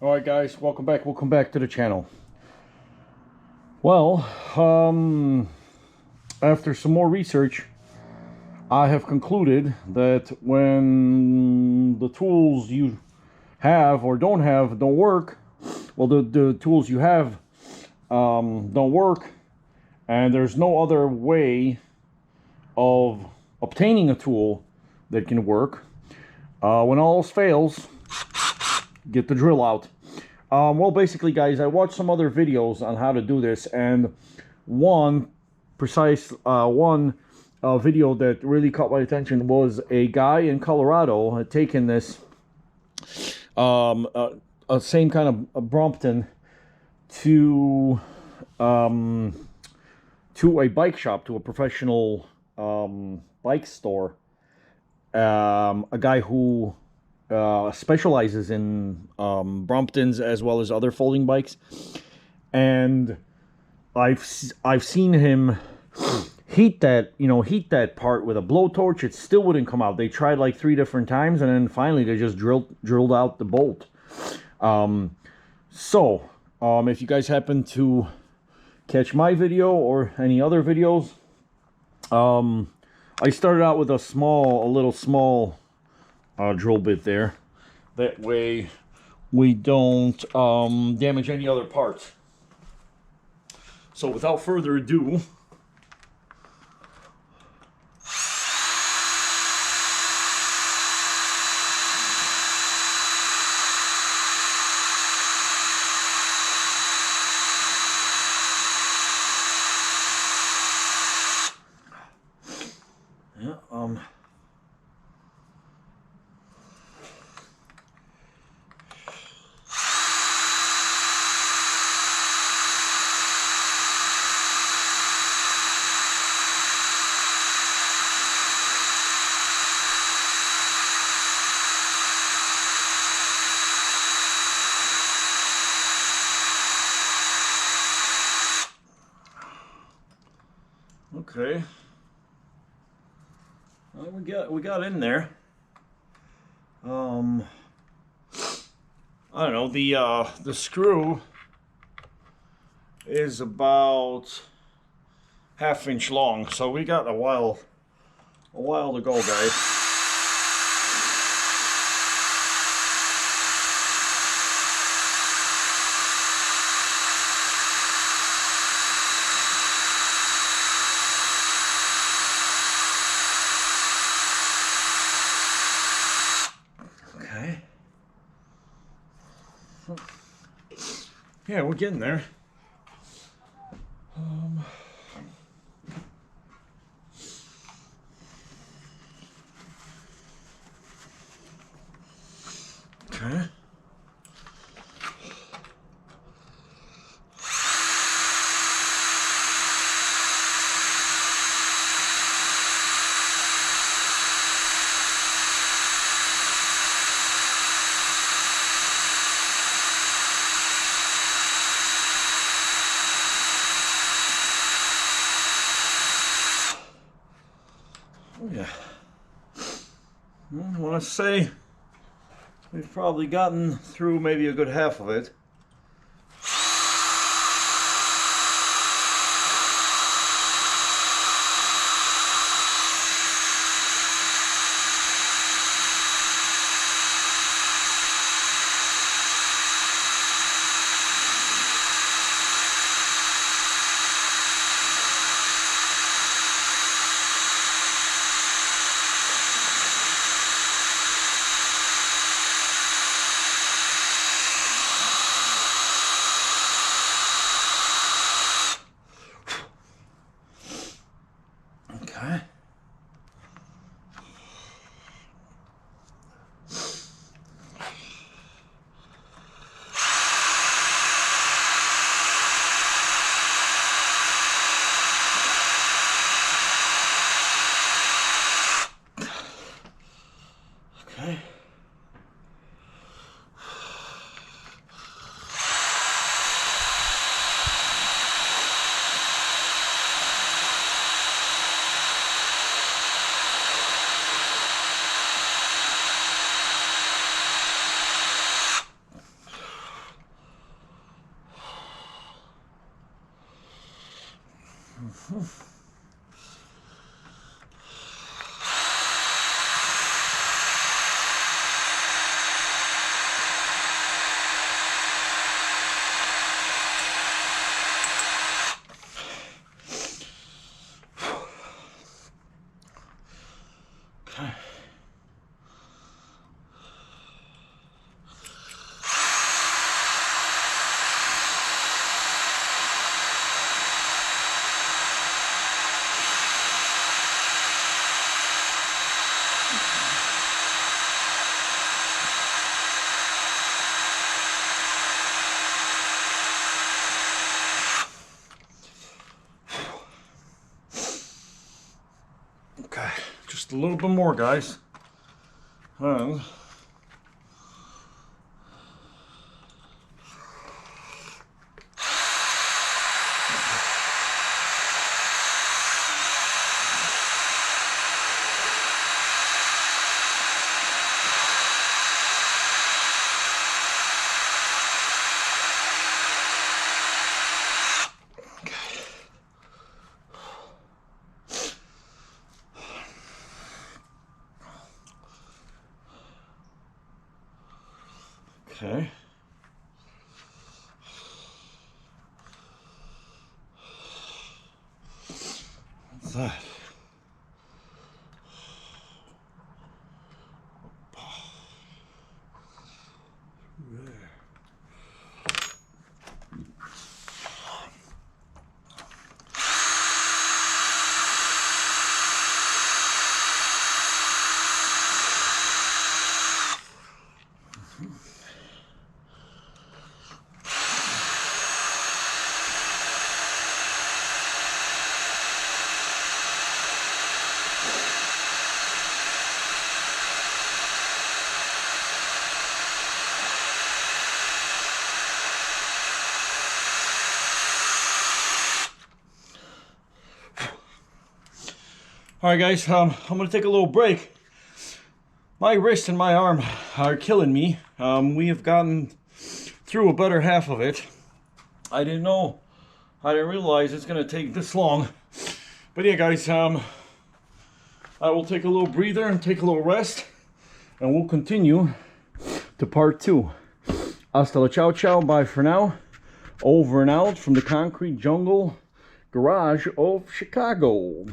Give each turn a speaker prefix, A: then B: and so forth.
A: Alright guys, welcome back to the channel. Well, after some more research, I have concluded that when the tools you have or don't have don't work, well, the tools you have don't work, and there's no other way of obtaining a tool that can work. When all else fails, get the drill out. Well, basically, guys, I watched some other videos on how to do this, and one video that really caught my attention was a guy in Colorado had taken this same kind of a Brompton to a bike shop, to a professional bike store. A guy who specializes in Bromptons as well as other folding bikes, and I've seen him heat that part with a blowtorch. It still wouldn't come out. They tried like 3 different times, and then finally they just drilled out the bolt. If you guys happen to catch my video or any other videos, I started out with a little small drill bit there. That way we don't damage any other parts. So without further ado, okay. Well, we got in there. I don't know, the screw is about 1/2 inch long, so we got a while to go, guys. Okay. Yeah, we're getting there. Okay. Oh yeah. I want to say we've probably gotten through maybe a good half of it. Okay, just a little bit more, guys. And okay. What's that? There. Alright guys, I'm going to take a little break. My wrist and my arm are killing me. We have gotten through a better half of it. I didn't realize it's going to take this long. But yeah guys, I will take a little breather and take a little rest. And we'll continue to part 2. Hasta la ciao ciao, bye for now. Over and out from the concrete jungle garage of Chicago.